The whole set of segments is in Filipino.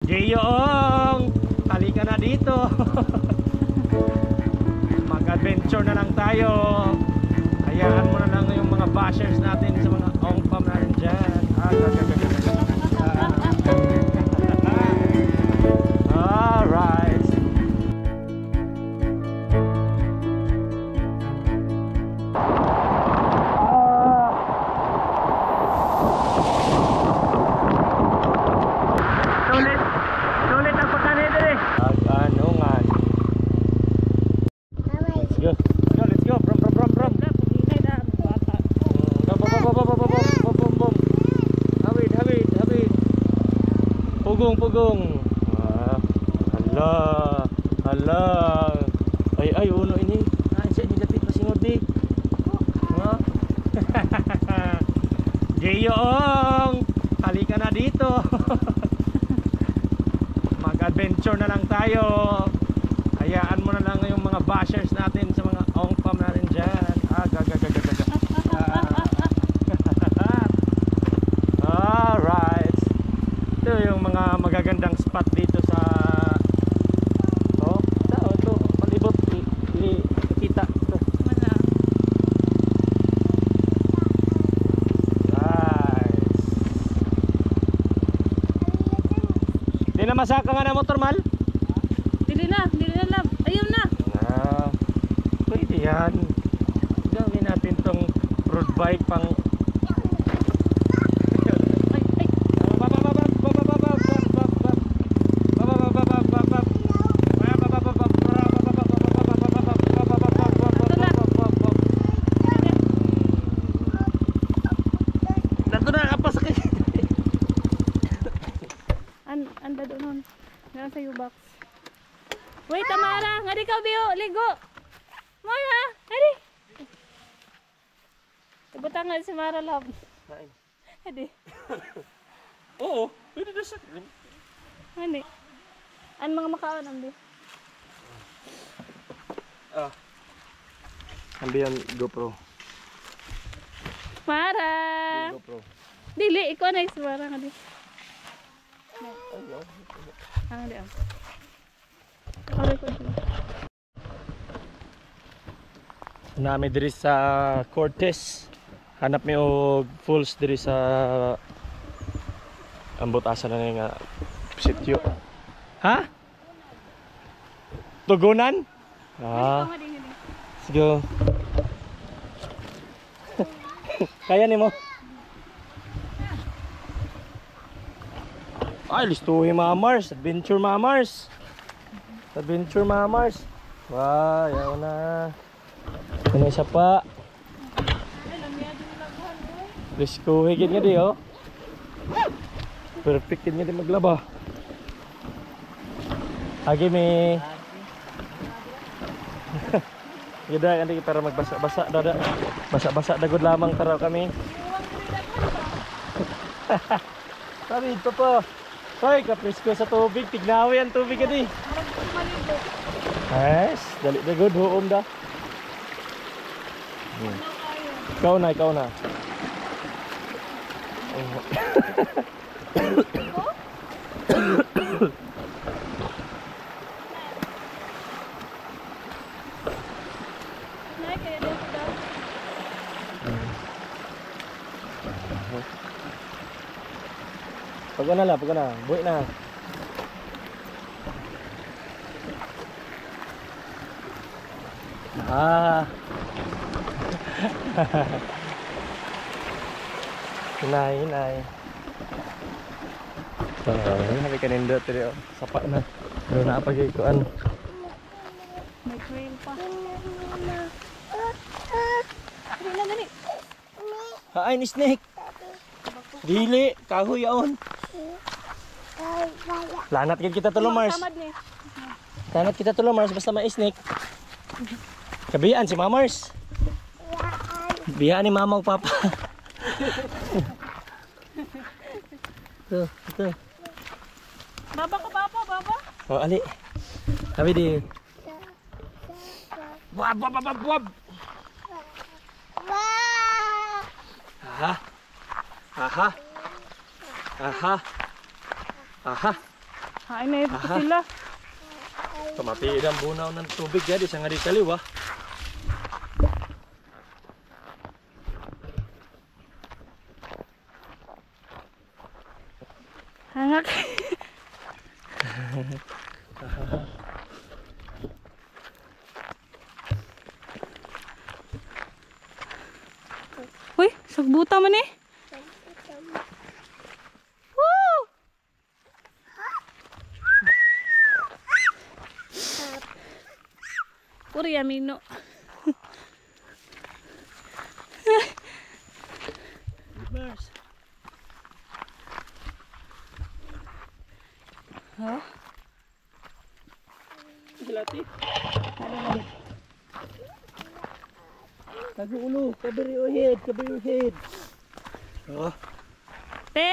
Jeyong, halika na dito. Mag-adventure na lang tayo. Hayaan mo na lang yung mga bashers natin sa mga ongpam natin dyan. Alright. Sulit ang pagkanito eh. Aganungan. Let's go. Let's go. Brum. Hawid. Pugong. Hala. Ay, uno ini. Siya ni dapit pasingod di. Jeyong, halika na dito. Mag-adventure na lang tayo. Hayaan mo na lang yung mga bashers natin sa mga ongpam natin dyan. Alright. Ito yung mga magagandang spot dito sa ito palibot kita ito. Nice. Di na masaka nga na motor mal? Dili na lab. Ayun na. Pwede yan. Gawin natin tong road bike pang Anda doon. Nasa U-box. Wait, Tamara, ngadi ka biyo, ligo. Mara, ngadi. Ibutangan si Mara love. Ngadi. Oo, pwede na sa Ngadi. An mga makaon ambi. Ambi ang GoPro. Mara. GoPro. Dili, ikaw na si Mara ngadi. Ngadi am. Nami diri sa Cortez. Hanap mi og falls diri sa ambot asa na nga sitio. Ha? Tugunan? Let's go. Kaya ni mo? Ay, listuhin mamars. Adventure mamars. Wow, yaw na. Ano isa pa? Listuhin gid nga di oh. Perfect gid nga di maglaba. Agi mi. Gida kandi para magbasa-basa dada. Basa-basa dagod lamang taraw kami. Sabi ito po. Hoy, kaprisko sa tubig. Tignawi ang tubig gadi. Yes, dali dagod huom da. Ikaw na. Pagod na. Buhay na. Hinay. Sabi kanindot dito. Sapat na. Doon na pagikuan. May trail pa. Dali. Haay ni snake. Dili, kahoy yaon. Lanat kita tulong Mars. Lanat kita tulong Mars basta may snake. Kabiyan si Mamars. Biyan ni mama o papa. Ito. Baba ka baba. Oh, ali. Sabi di. Wab. Aha. Hain na ito sila. Pamapiin ang bunaw ng tubig ya, di sa nga di kaliwa. Hangak. Uy, sagbuta man eh. Woo! Puri amino. Mars. Huh? Hilati. Ano na din? Tago ulo, cover your head, cover your head. Oh, Te!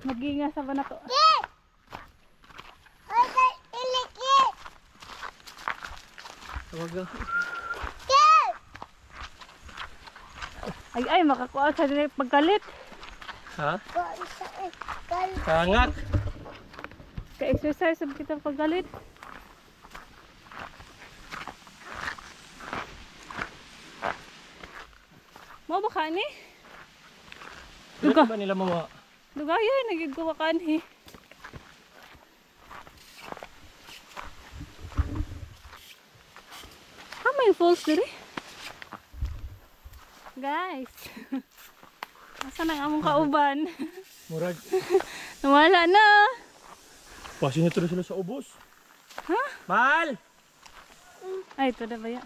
Maginga sa banato. tawag ka. Ay, makakuha sa nila pagkalit. Ha? Kangak. Ka-exercise sa kita pagkalit. Mo ba ka ni? Duga ba nila mama? Dugayan, nagigagawa ka ni. May falls diri. Guys. Asa nang among kauban? Murag. Nawala na. Pasin na sila sa ubos. Ha? Mal! Ay, ito na ba yan?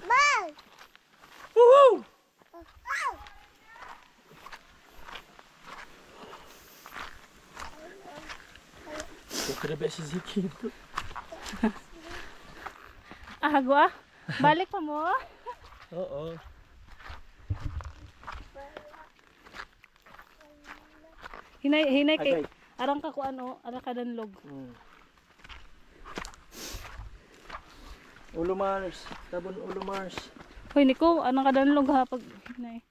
Woohoo! Ito na ba si Ziki ito? Agwa? Balik pa mo? Oo. Hinay kay Agay. arang ka ko ano, arang ka danlog. Ulo Mars. Tabon ulo Mars. Hoy niko, arang ka danlog ha pag hinay.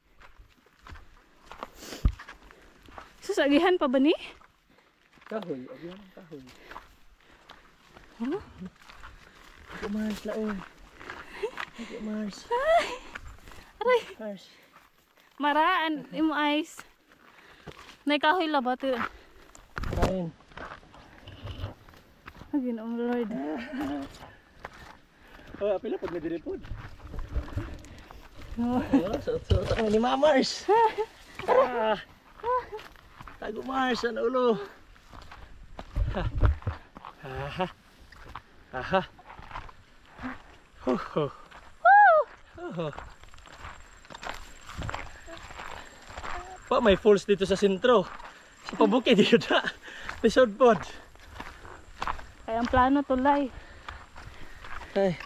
Susagihan pa ba ni? Kahoy. Abiyan ang kahoy. Huh? Ako Mars laon. Ako Mars. Aray, Mars. maraan imo eyes. Nay kahoy la ba to? Kain. Agin om Lord. Oh, apila pag nadiripod. Oh. Oh, suot-suot ang ni Mars. Ah. Tago Mars ang ulo. Aha. Aha. Ho ho. Ho. Pa may falls dito sa sentro. Sa pabukid dito na. Resort pod. Kaya ang plano tulay. Ay,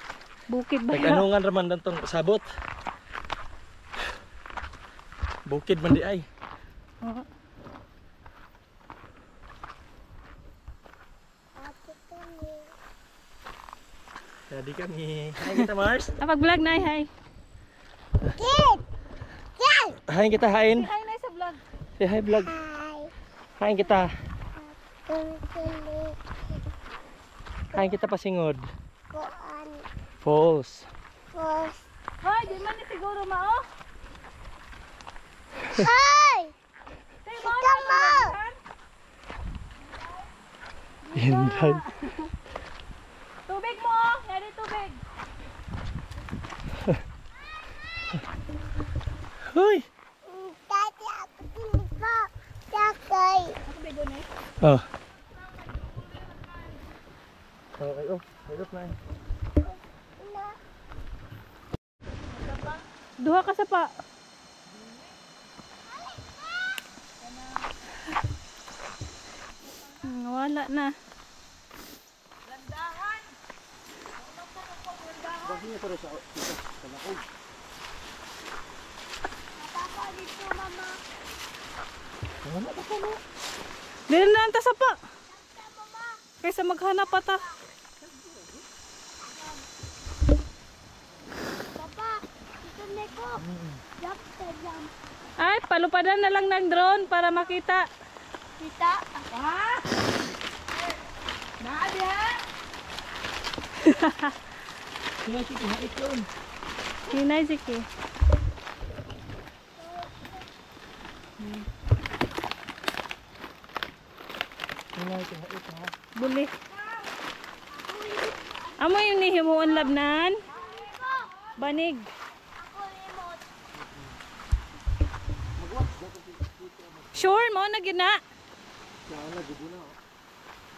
Bukid ba yan? nag-anungan raman dan tong sabot. Bukid man di ay. Oo. Jadi kami. Hai kita Mars. Pag-vlog na hi. Hai kita hain. Hi na sa vlog. Say hi vlog. Hai kita. Hai kita pasingod. Falls. Hoy, di man ni siguro mao. Inday. Tubig mo, nari tubig. Hoy. Ako bigo ni. Oh. Okay, oh. Hirap na. Duha ka sa pa. Wala na. Bakit niya pero sa lakog? Wala pa pala. Dili na ang tasa pa. Kaysa maghanap pa ta. Papa, ito next Ay, palupadan na lang ng drone para makita. Kita. Ah! Nadia! Hinay, sige, hait yun. Hinay, sige. Hinay, sige, hait ha. Buli. Amo yung nihimuan labnan? Banig. Sure mo na gina.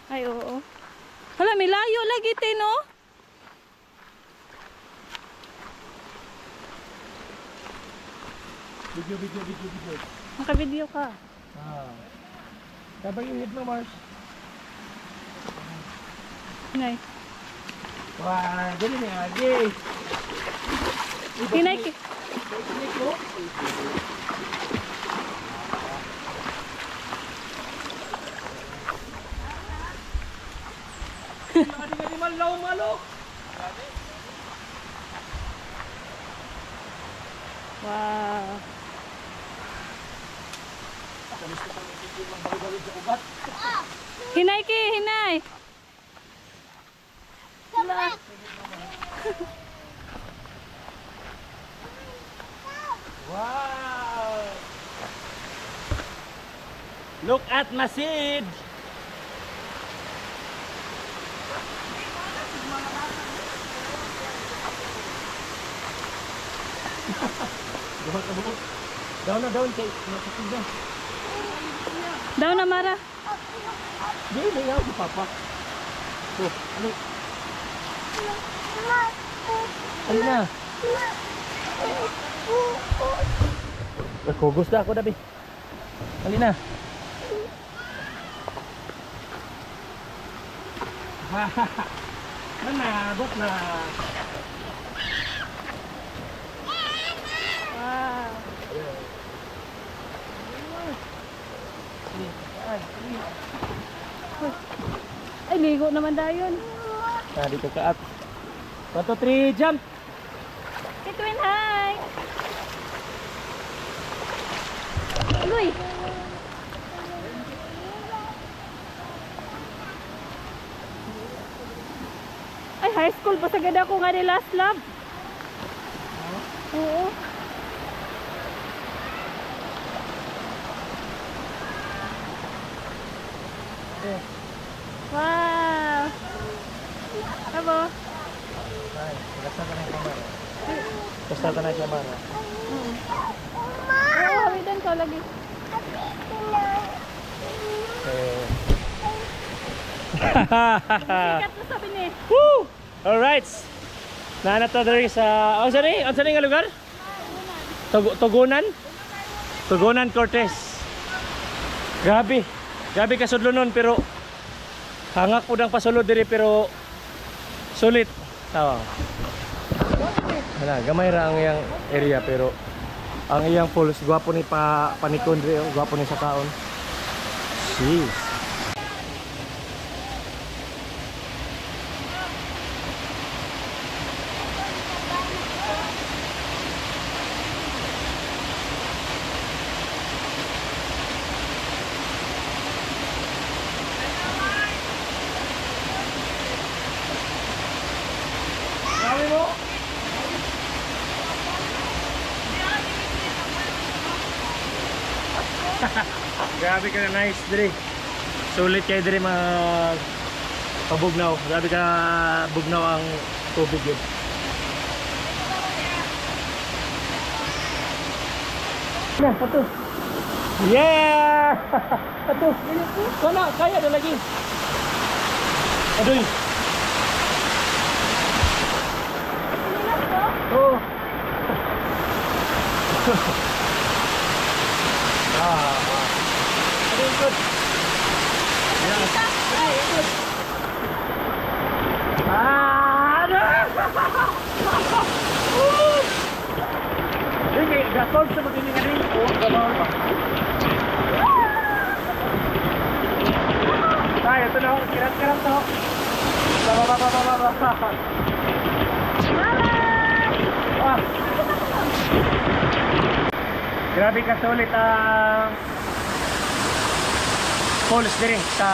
Ay oo. Hala, may layo lagi no? Video. Maka-video ka. Ah. Dabang yung hit mo, Mars. Hinay. Wah, dali na, agi. Hinay ki. Adi malaw malo. Wow. Hinay ki, hinay. Wala. Wow! Look at Masid! Down na down kay Masid. Daw na Mara. Di na yaw si Papa. Oh, ano? Ano na? Kugos na ako dabi. Dali na. Nanabot na. Wow. Ay, ligo naman dayon. Dito ka at 1, 2, 3, jump! Kitwin, hi! Uy! Ay, high school pa sagad ako nga ni last lab. Oo. Wow! Abo? Ay, basta ka na yung kamera. Basta ka na yung kamera. Oo, hawidan ka lagi. Sikat na sabi ni. Woo! Alright. Nanata diri sa... Oh, sorry? Ano nga lugar? Tugunan? Tugunan Cortez. Grabe. Grabe ka sudlo nun pero hangak po ng pasulod diri pero sulit. Tawa. Wala, gamay ra ang iyang area pero ang iyang pools gwapo ni panikon diri, gwapo ni sa taon. Jeez. Grabe ka na nice diri. Sulit kayo diri mag pabugnaw. Grabe ka bugnaw ang tubig yun. Nah, satu. Yeah! Satu. Sana kaya ada lagi. Aduh. Oh. Aduh, ikut. Ya. Ikut. Aduh. Ini gatot seperti ini kan ini. Oh, gatot apa? Saya tuh noh, kira-kira tuh. Wah. Grabe ka sulit ang falls dire sa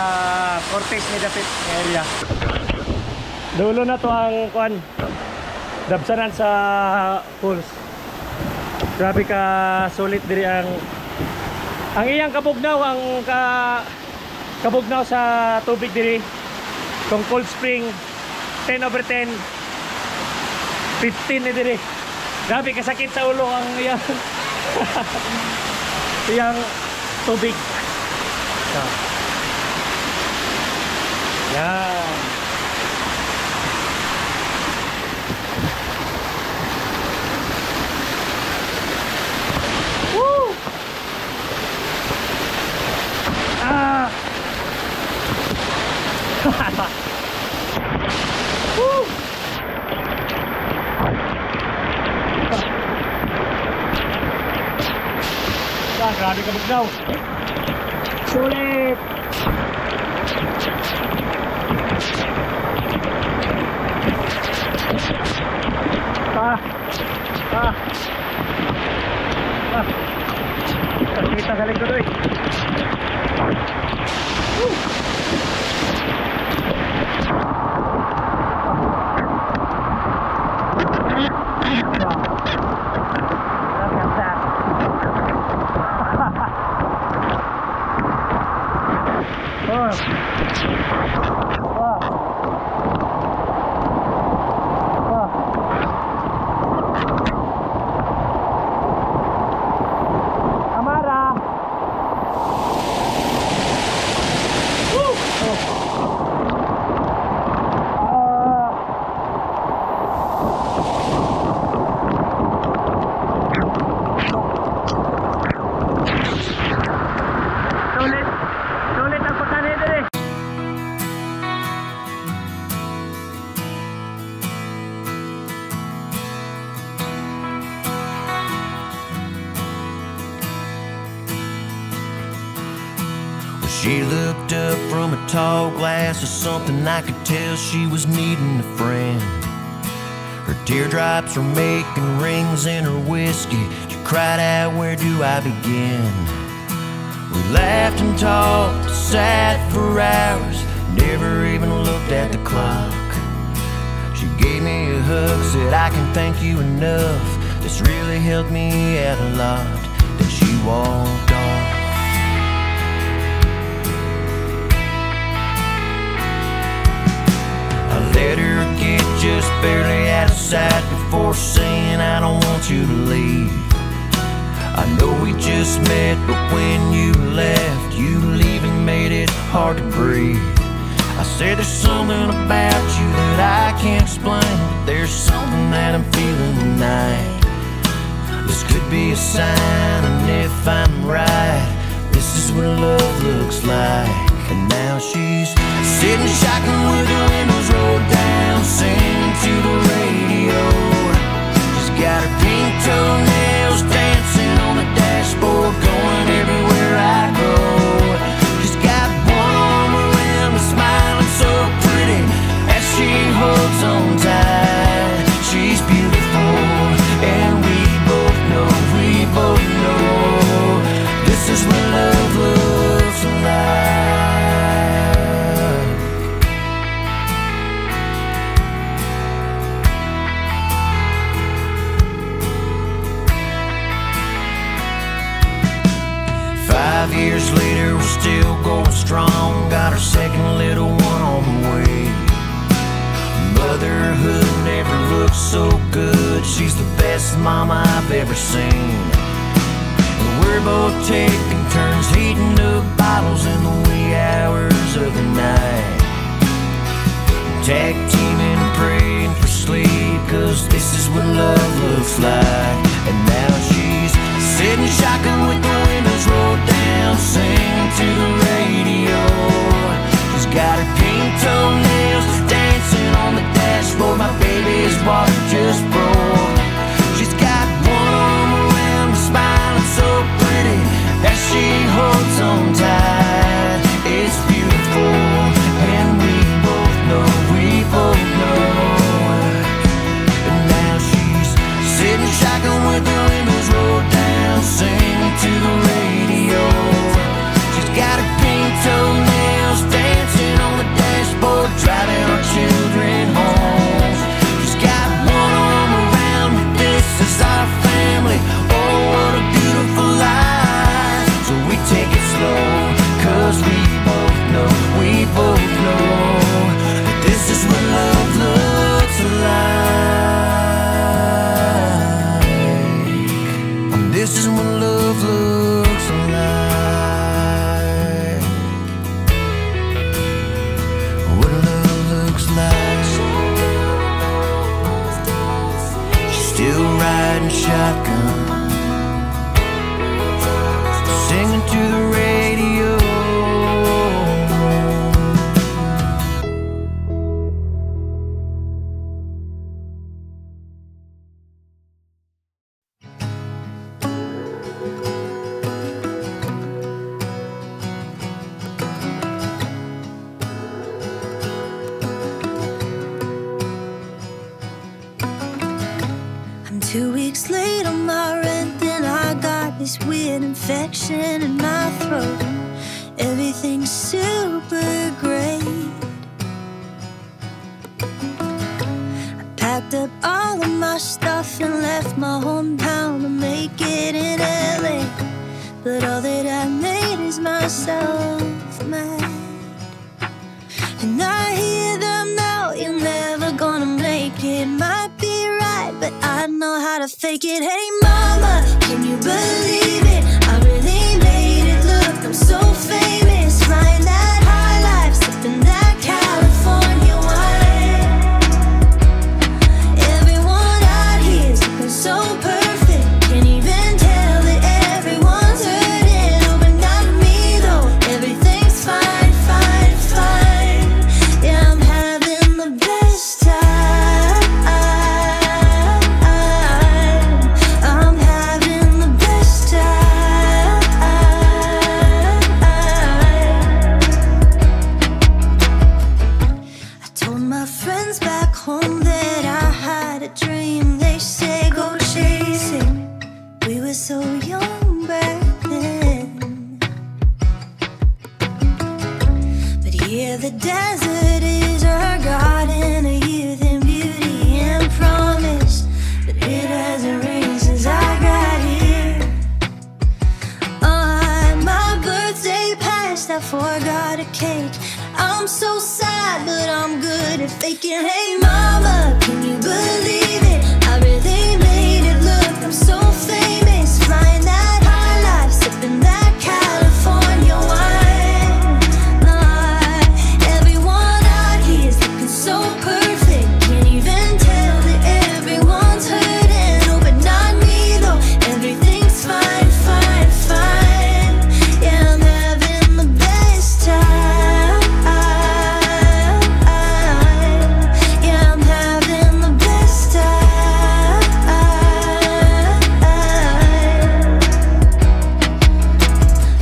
Cortez Medapit area. Dulo na to ang kuan dabsanan sa falls. Grabe ka sulit dire ang iyang kabugnaw, ang kabugnaw sa tubig dire. Kung Cold Spring 10/10 15 na dire. Grabe kasakit sa ulo ang iyang iyang tubig. Yan. Woo! Ah! Woo! Grabe ka bugnaw. Sulit. Kita sa likod doy. She looked up from a tall glass of something I could tell she was needing a friend. Her teardrops were making rings in her whiskey. She cried out, "Where do I begin?" We laughed and talked, sat for hours, never even looked at the clock. She gave me a hug, said, "I can thank you enough. This really helped me out a lot." Then she walked off. I let her get just barely out of sight before saying, "I don't want you to leave. I know we just met, but when you left, you leaving made it hard to breathe." I said, "There's something about you that I can't explain, but there's something that I'm feeling tonight. This could be a sign, and if I'm right, this is what love looks like." And now she's sitting shotgun with the windows rolled down, singing to the radio. She's got her pink toenails dancing on the dashboard, going everywhere I go. She's got one arm around me, smiling so pretty as she holds on tight. She's beautiful, and we both know this is what love looks like. Years later, we're still going strong. Got our second little one on the way. Motherhood never looked so good. She's the best mama I've ever seen. And we're both taking turns heating up bottles in the wee hours of the night. Tag teaming and praying for sleep, 'cause this is what love looks like. And now she's sitting shotgun with the windows rolled down, singing to the radio. She's got her pink toenails dancing on the dashboard. My baby's water just broke. She's got one arm around me, smiling so pretty as she holds on tight. It's beautiful, and we both know. And now she's sitting shotgun with this is what love looks like. What love looks like. She's still riding shotgun, singing to the radio. I'm 2 weeks late on my rent, and I got this weird infection in my throat. Everything's super great. I packed up all of my stuff and left my hometown to make it in LA. But all that I made is myself mad. And I hear them now, you're never gonna make it. Might be right, but I know how to fake it. Hey mama, can you believe it? I really made it look, I'm so famous. Flying that high life, sipping that California wine. Everyone out here's looking so perfect. Can't even tell that everyone's hurting. Oh, but not me though, everything's fine, fine, fine. Yeah, I'm having the best time. I'm having the best time. I told my friends back home that I had a dream. They say go chase it. We were so young back then. But here the desert is our garden of youth and beauty and promise. But it hasn't rained since I got here. My birthday passed, I forgot a cake. I'm so sad, but I'm good at faking. Hey mama, can you believe it? I really made it look, I'm so famous. Flying that high life, sipping that California wine. Everyone out here is looking so perfect. Can't even tell that everyone's hurting. Oh, but not me though, everything's fine, fine, fine. Yeah, I'm having the best time. Yeah, I'm having the best time.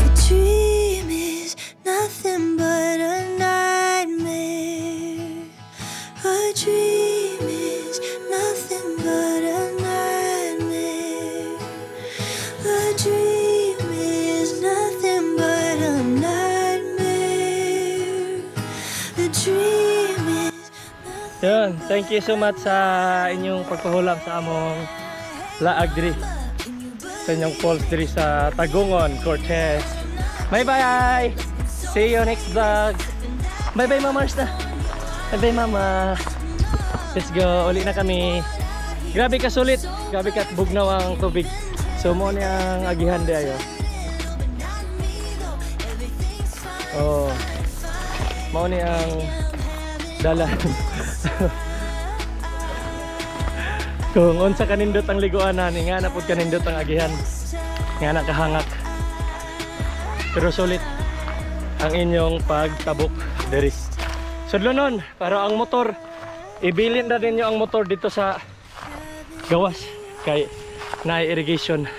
A dream is nothing but a nightmare. A dream is nothing but a nightmare. A dream is nothing but a nightmare. A dream is Yun, thank you so much sa inyong pagpahulam sa among laag diri. Sa inyong falls diri sa Tagungon, Cortez. Bye bye! See you next vlog. Bye bye Mama Ars na. Bye bye Mama. Let's go, uli na kami. Grabe ka sulit, grabe ka bugnaw ang tubig. So mo niyang agihan di ayo. Oh. Mao ni ang dala. Kung unsa kanindot ang liguanan, nga na pud kanindot ang agihan. Nga na kahangak. Pero sulit ang inyong pagtabok diri. Sudlonon, para ang motor, ibilin na ninyo ang motor dito sa gawas kay na irrigation.